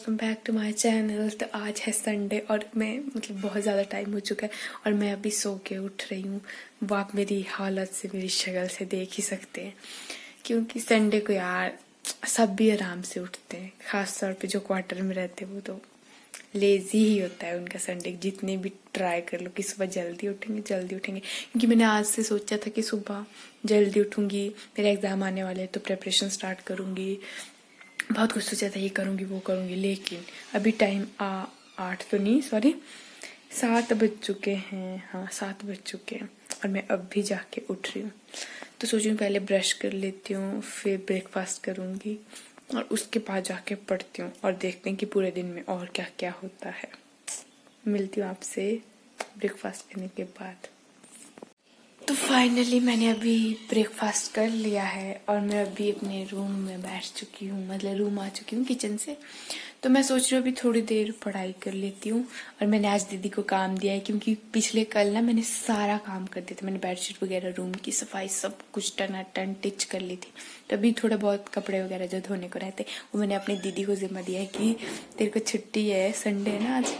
Welcome back to my channel. तो आज है संडे और मैं मतलब बहुत ज़्यादा टाइम हो चुका है और मैं अभी सो के उठ रही हूँ। वो आप मेरी हालत से, मेरी शक्ल से देख ही सकते हैं, क्योंकि संडे को यार सब भी आराम से उठते हैं। ख़ास तौर पे जो क्वार्टर में रहते हैं वो तो लेज़ी ही होता है उनका संडे। जितने भी ट्राई कर लो कि सुबह जल्दी उठेंगे जल्दी उठेंगे, क्योंकि मैंने आज से सोचा था कि सुबह जल्दी उठूँगी, मेरे एग्ज़ाम आने वाले हैं तो प्रिपरेशन स्टार्ट करूँगी, बहुत कुछ सोचा था, ये करूँगी वो करूँगी। लेकिन अभी टाइम 8 तो नहीं, सॉरी 7 बज चुके हैं। हाँ 7 बज चुके हैं और मैं अब भी जाके उठ रही हूँ। तो सोच रही हूँ पहले ब्रश कर लेती हूँ, फिर ब्रेकफास्ट करूँगी और उसके बाद जाके पढ़ती हूँ और देखते हैं कि पूरे दिन में और क्या क्या होता है। मिलती हूँ आपसे ब्रेकफास्ट करने के बाद। तो फाइनली मैंने अभी ब्रेकफास्ट कर लिया है और मैं अभी अपने रूम में बैठ चुकी हूँ, मतलब रूम आ चुकी हूँ किचन से। तो मैं सोच रही हूँ अभी थोड़ी देर पढ़ाई कर लेती हूँ। और मैंने आज दीदी को काम दिया है, क्योंकि पिछले कल ना मैंने सारा काम कर दिया था। मैंने बेडशीट वगैरह, रूम की सफाई, सब कुछ टनाटन टिच कर ली थी। तो अभी थोड़ा बहुत कपड़े वगैरह जो धोने को रहते वो मैंने अपनी दीदी को जिम्मा दिया है कि तेरे को छुट्टी है, संडे है ना आज,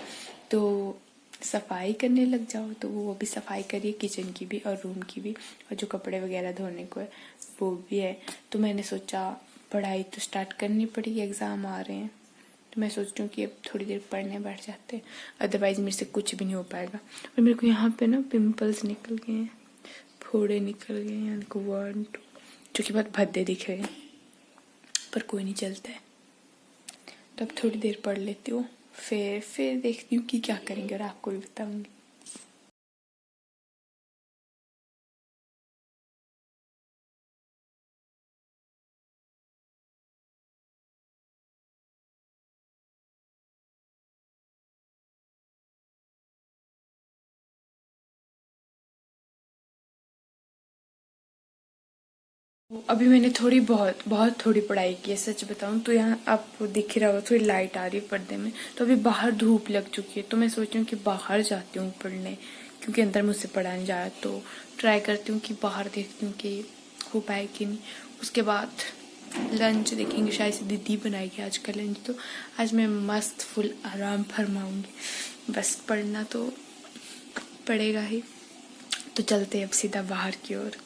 तो सफाई करने लग जाओ। तो वो अभी सफाई करिए, किचन की भी और रूम की भी, और जो कपड़े वगैरह धोने को है वो भी है। तो मैंने सोचा पढ़ाई तो स्टार्ट करनी पड़ेगी, एग्ज़ाम आ रहे हैं। तो मैं सोच रही हूँ कि अब थोड़ी देर पढ़ने बैठ जाते हैं, अदरवाइज़ मेरे से कुछ भी नहीं हो पाएगा। और मेरे को यहाँ पे ना पिंपल्स निकल गए हैं, फोड़े निकल गए हैं, उनको 1 2, जो कि बहुत भद्दे दिख रहे हैं, पर कोई नहीं, चलता है। तो अब थोड़ी देर पढ़ लेती हूँ, फिर देखती हूँ कि क्या करेंगे और आपको भी बताऊँगी। अभी मैंने बहुत थोड़ी पढ़ाई की है, सच बताऊं तो। यहाँ आपको दिख ही रहा होगा, थोड़ी लाइट आ रही है पर्दे में। तो अभी बाहर धूप लग चुकी है, तो मैं सोच रही हूँ कि बाहर जाती हूँ पढ़ने, क्योंकि अंदर मुझसे पढ़ा नहीं जा रहा। तो ट्राई करती हूँ कि बाहर देखती हूँ कि हो पाए कि नहीं। उसके बाद लंच देखेंगे, शायद से दीदी बनाएगी आज का लंच। तो आज मैं मस्त फुल आराम फरमाऊंगी। बस पढ़ना तो पड़ेगा ही। तो चलते अब सीधा बाहर की ओर।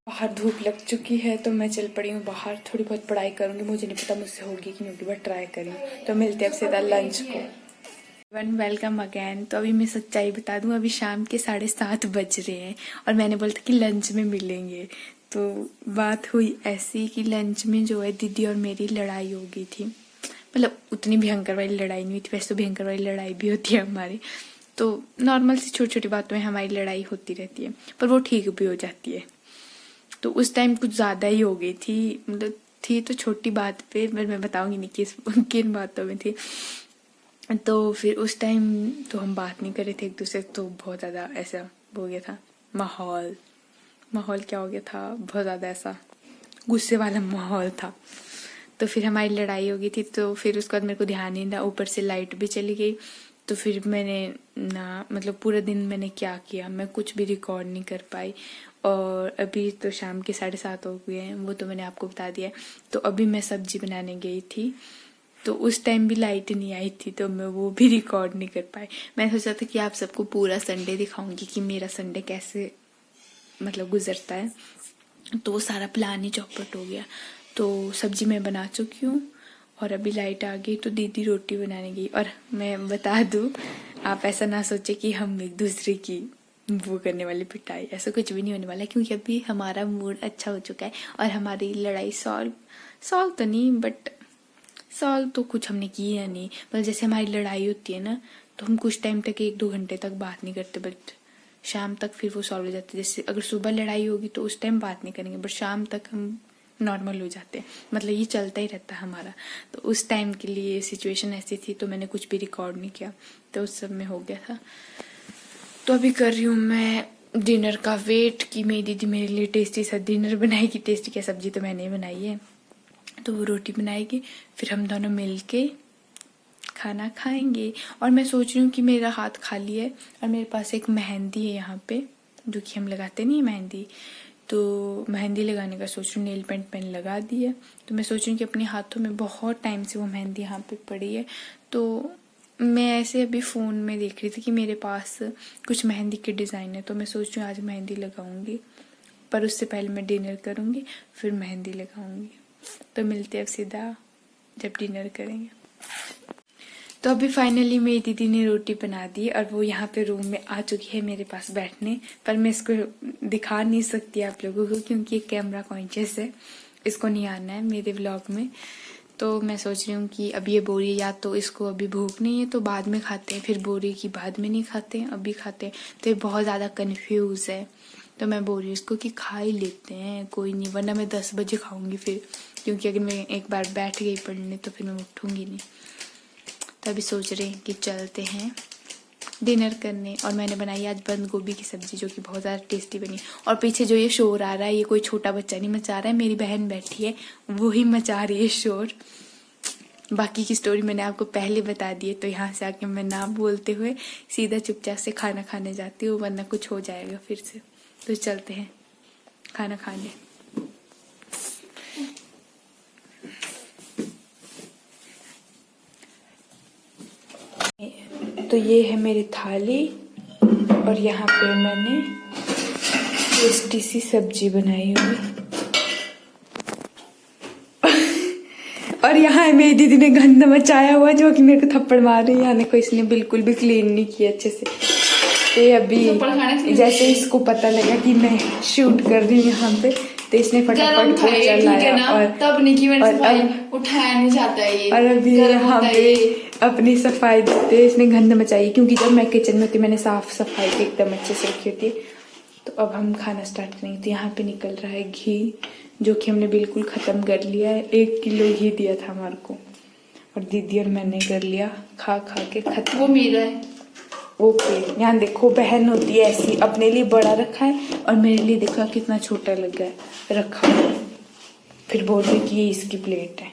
बाहर धूप लग चुकी है तो मैं चल पड़ी हूँ बाहर। थोड़ी बहुत पढ़ाई करूंगी, मुझे नहीं पता मुझसे होगी कि नहीं होगी, बट ट्राई करूँ। तो मिलते हैं अब सीधा लंच को। Welcome again. तो अभी मैं सच्चाई बता दूं, अभी शाम के 7:30 बज रहे हैं और मैंने बोला था कि लंच में मिलेंगे। तो बात हुई ऐसी कि लंच में जो है दीदी और मेरी लड़ाई हो गई थी। मतलब उतनी भयंकर वाली लड़ाई नहीं हुई थी, वैसे तो भयंकर वाली लड़ाई भी होती है हमारी। तो नॉर्मल सी छोटी छोटी बातों में हमारी लड़ाई होती रहती है, पर वो ठीक भी हो जाती है। तो उस टाइम कुछ ज़्यादा ही हो गई थी, मतलब थी तो छोटी बात पे, मैं बताऊंगी नहीं किन बातों में थी। तो फिर उस टाइम तो हम बात नहीं कर रहे थे एक दूसरे, तो बहुत ज़्यादा ऐसा हो गया था माहौल क्या हो गया था, बहुत ज़्यादा ऐसा गुस्से वाला माहौल था। तो फिर हमारी लड़ाई हो गई थी। तो फिर उसके बाद मेरे को ध्यान नहीं था, ऊपर से लाइट भी चली गई। तो फिर मैंने ना, मतलब पूरे दिन मैंने क्या किया, मैं कुछ भी रिकॉर्ड नहीं कर पाई। और अभी तो शाम के 7:30 हो गए हैं, वो तो मैंने आपको बता दिया। तो अभी मैं सब्जी बनाने गई थी, तो उस टाइम भी लाइट नहीं आई थी, तो मैं वो भी रिकॉर्ड नहीं कर पाई। मैंने सोचा था कि आप सबको पूरा संडे दिखाऊंगी कि मेरा संडे कैसे मतलब गुजरता है। तो वो सारा प्लान ही चौपट हो गया। तो सब्जी मैं बना चुकी हूँ और अभी लाइट आ गई तो दीदी रोटी बनाने गई। और मैं बता दूँ, आप ऐसा ना सोचे कि हम एक दूसरे की वो करने वाली पिटाई, ऐसा कुछ भी नहीं होने वाला, क्योंकि अभी हमारा मूड अच्छा हो चुका है और हमारी लड़ाई सॉल्व तो नहीं, बट सॉल्व तो कुछ हमने की है नहीं। मतलब जैसे हमारी लड़ाई होती है ना, तो हम कुछ टाइम तक 1-2 घंटे तक बात नहीं करते, बट शाम तक फिर वो सॉल्व हो जाती है। जैसे अगर सुबह लड़ाई होगी तो उस टाइम बात नहीं करेंगे, बट शाम तक हम नॉर्मल हो जाते हैं। मतलब ये चलता ही रहता है हमारा। तो उस टाइम के लिए सिचुएशन ऐसी थी, तो मैंने कुछ भी रिकॉर्ड नहीं किया, तो उस सब में हो गया था। तो अभी कर रही हूँ मैं डिनर का वेट कि मेरी दीदी मेरे लिए टेस्टी सा डिनर बनाएगी। टेस्टी क्या, सब्जी तो मैंने बनाई है, तो वो रोटी बनाएगी, फिर हम दोनों मिल के खाना खाएंगे। और मैं सोच रही हूँ कि मेरा हाथ खाली है और मेरे पास एक मेहंदी है यहाँ पे, जो कि हम लगाते नहीं मेहंदी, तो मेहंदी लगाने का सोच रही हूँ। नेल पेंट मैंने लगा दी है, तो मैं सोच रही हूँ कि अपने हाथों में बहुत टाइम से वो मेहंदी यहाँ पे पड़ी है। तो मैं ऐसे अभी फ़ोन में देख रही थी कि मेरे पास कुछ मेहंदी के डिज़ाइन है, तो मैं सोच रही हूँ आज मेहंदी लगाऊंगी, पर उससे पहले मैं डिनर करूँगी फिर मेहंदी लगाऊंगी। तो मिलते हैं अब सीधा जब डिनर करेंगे। तो अभी फाइनली मेरी दीदी ने रोटी बना दी और वो यहाँ पे रूम में आ चुकी है मेरे पास बैठने, पर मैं इसको दिखा नहीं सकती आप लोगों को क्योंकि ये कैमरा कॉन्शियस है, इसको नहीं आना है मेरे व्लॉग में। तो मैं सोच रही हूँ कि अब ये बोरी या तो इसको अभी भूख नहीं है तो बाद में खाते हैं, फिर बोरी की बाद में नहीं खाते हैं अभी खाते हैं। तो ये बहुत ज़्यादा कन्फ्यूज़ है, तो मैं बोल रही हूँ इसको कि खा ही लेते हैं, कोई नहीं, वरना मैं 10 बजे खाऊंगी फिर, क्योंकि अगर मैं एक बार बैठ गई पढ़ने तो फिर मैं उठूंगी नहीं। तो अभी सोच रहे हैं कि चलते हैं डिनर करने। और मैंने बनाई आज बंद गोभी की सब्जी जो कि बहुत ज़्यादा टेस्टी बनी। और पीछे जो ये शोर आ रहा है ये कोई छोटा बच्चा नहीं मचा रहा है, मेरी बहन बैठी है वो ही मचा रही है शोर। बाकी की स्टोरी मैंने आपको पहले बता दी है, तो यहाँ से आके मैं ना बोलते हुए सीधा चुपचाप से खाना खाने जाती हूँ, वरना कुछ हो जाएगा फिर से। तो चलते हैं खाना खाने। तो ये है मेरी थाली और यहाँ पे मैंने टेस्टी सी सब्जी बनाई हुई। और यहाँ है मेरी दीदी ने गंद मचाया हुआ जो कि मेरे को थप्पड़ मार रही है। यहाँ को इसने बिल्कुल भी क्लीन नहीं किया अच्छे से। तो अभी जैसे इसको पता लगा कि मैं शूट कर रही हूँ यहाँ पे, तो इसने फटाफट को चलाया और तब नहीं की उठाया नहीं जाता है ये। और अभी यहाँ पे अपनी सफाई देते इसने गंद मचाई, क्योंकि जब मैं किचन में थी मैंने साफ सफाई एकदम अच्छे से रखी थी। तो अब हम खाना स्टार्ट करेंगे। तो यहाँ पे निकल रहा है घी जो कि हमने बिल्कुल खत्म कर लिया है। 1 किलो घी दिया था हमारे को और दीदी और मैंने कर लिया खा खा के खत्म। वो मेरा है। ओके, यहाँ देखो बहन होती है ऐसी, अपने लिए बड़ा रखा है और मेरे लिए देखो कितना छोटा लगा है रखा हुआ। फिर बोल रही कि ये इसकी प्लेट है।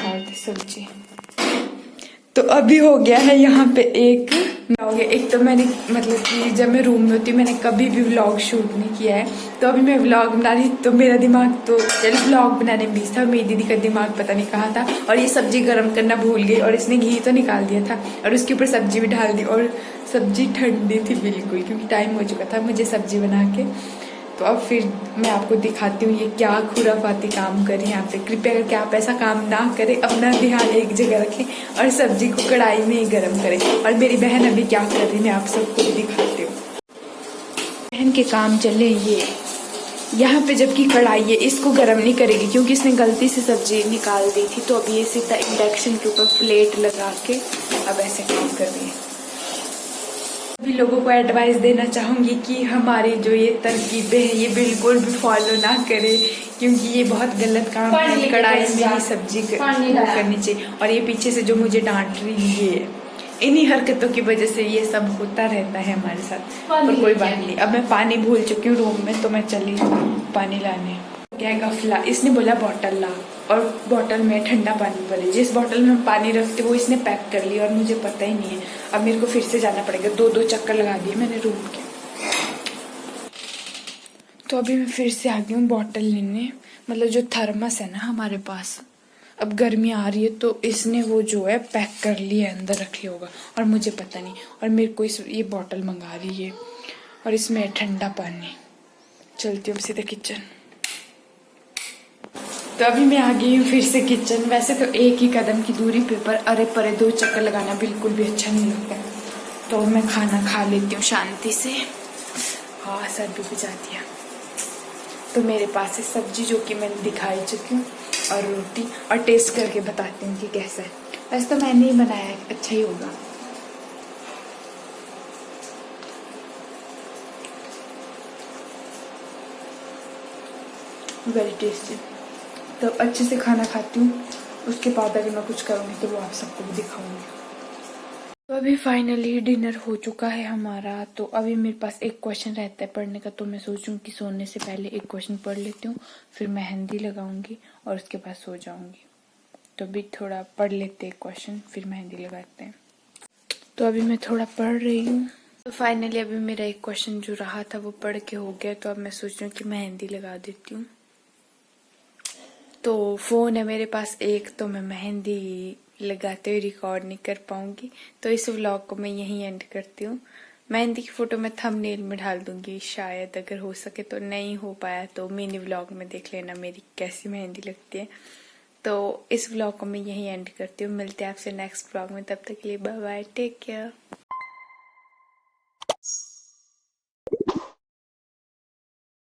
और सब्जी तो अभी हो गया है यहाँ पे एक तो मैंने मतलब कि जब मैं रूम में होती हूँ मैंने कभी भी व्लॉग शूट नहीं किया है। तो अभी मैं व्लॉग बना रही, तो मेरा दिमाग तो चल व्लॉग बनाने में बिजी था, मेरी दीदी का दिमाग पता नहीं कहाँ था। और ये सब्जी गर्म करना भूल गई और इसने घी तो निकाल दिया था और उसके ऊपर सब्जी भी डाल दी और सब्जी ठंडी थी बिल्कुल, क्योंकि टाइम हो चुका था मुझे सब्जी बना के। तो अब फिर मैं आपको दिखाती हूँ ये क्या खुराफाती काम करें यहाँ पे। कृपया करके आप ऐसा काम ना करें, अपना ध्यान एक जगह रखें और सब्जी को कढ़ाई में ही गर्म करें। और मेरी बहन अभी क्या कर रही है मैं आप सबको दिखाती हूँ। बहन के काम चले ये यहाँ पे, जबकि कढ़ाई है इसको गर्म नहीं करेगी क्योंकि इसने गलती से सब्जी निकाल दी थी। तो अभी ये सीधा इंडक्शन के ऊपर प्लेट लगा के अब ऐसे काम कर रही है। सभी लोगों को एडवाइस देना चाहूँगी कि हमारी जो ये तरकीबें हैं ये बिल्कुल भी फॉलो ना करें, क्योंकि ये बहुत गलत काम है। कढ़ाई में ही सब्जी करनी चाहिए। और ये पीछे से जो मुझे डांट रही है, इन्हीं हरकतों की वजह से ये सब होता रहता है हमारे साथ। पर कोई बात नहीं, अब मैं पानी भूल चुकी हूँ रूम में, तो मैं चली पानी लाने। क्या गफला, इसने बोला बॉटल ला और बॉटल में ठंडा पानी भरे। जिस बॉटल में हम पानी रखते वो इसने पैक कर लिया और मुझे पता ही नहीं है। अब मेरे को फिर से जाना पड़ेगा, 2 चक्कर लगा दिए मैंने रूम के। तो अभी मैं फिर से आ गई हूँ बॉटल लेने, मतलब जो थर्मस है ना हमारे पास। अब गर्मी आ रही है तो इसने वो जो है पैक कर लिया है, अंदर रख लिया होगा और मुझे पता नहीं। और मेरे को ये बॉटल मंगा रही है और इसमें ठंडा पानी। चलती हूँ सीधे किचन। तो अभी मैं आ गई हूँ फिर से किचन। वैसे तो एक ही कदम की दूरी पे, पर अरे परे 2 चक्कर लगाना बिल्कुल भी अच्छा नहीं लगता। तो मैं खाना खा लेती हूँ शांति से। हाँ, सर भी बुझा दिया। तो मेरे पास है सब्जी जो कि मैंने दिखाई चुकी हूँ और रोटी, और टेस्ट करके बताती हूँ कि कैसा है। वैसे तो मैंने ही बनाया है, अच्छा ही होगा। Very tasty. तो अच्छे से खाना खाती हूँ, उसके बाद अगर मैं कुछ करूँगी तो वो आप सबको भी दिखाऊंगी। तो अभी फाइनली डिनर हो चुका है हमारा। तो अभी मेरे पास एक क्वेश्चन रहता है पढ़ने का, तो मैं सोचूं कि सोने से पहले एक क्वेश्चन पढ़ लेती हूँ, फिर मेहंदी लगाऊंगी और उसके बाद सो जाऊंगी। तो अभी थोड़ा पढ़ लेते हैं क्वेश्चन, फिर मेहंदी लगाते हैं। तो अभी मैं थोड़ा पढ़ रही हूँ। तो तो फाइनली अभी मेरा एक क्वेश्चन जो रहा था वो पढ़ के हो गया, तो अब मैं सोच रही हूँ कि मेहंदी लगा देती हूँ। तो फोन है मेरे पास एक, तो मैं मेहंदी लगाते हुए रिकॉर्ड नहीं कर पाऊंगी, तो इस व्लॉग को मैं यहीं एंड करती हूँ। मेहंदी की फोटो मैं थंबनेल में डाल दूंगी शायद, अगर हो सके तो। नहीं हो पाया तो मिनी व्लॉग में देख लेना मेरी कैसी मेहंदी लगती है। तो इस व्लॉग को मैं यहीं एंड करती हूँ। मिलते हैं आपसे नेक्स्ट व्लॉग में, तब तक के लिए बाय बाय, टेक केयर।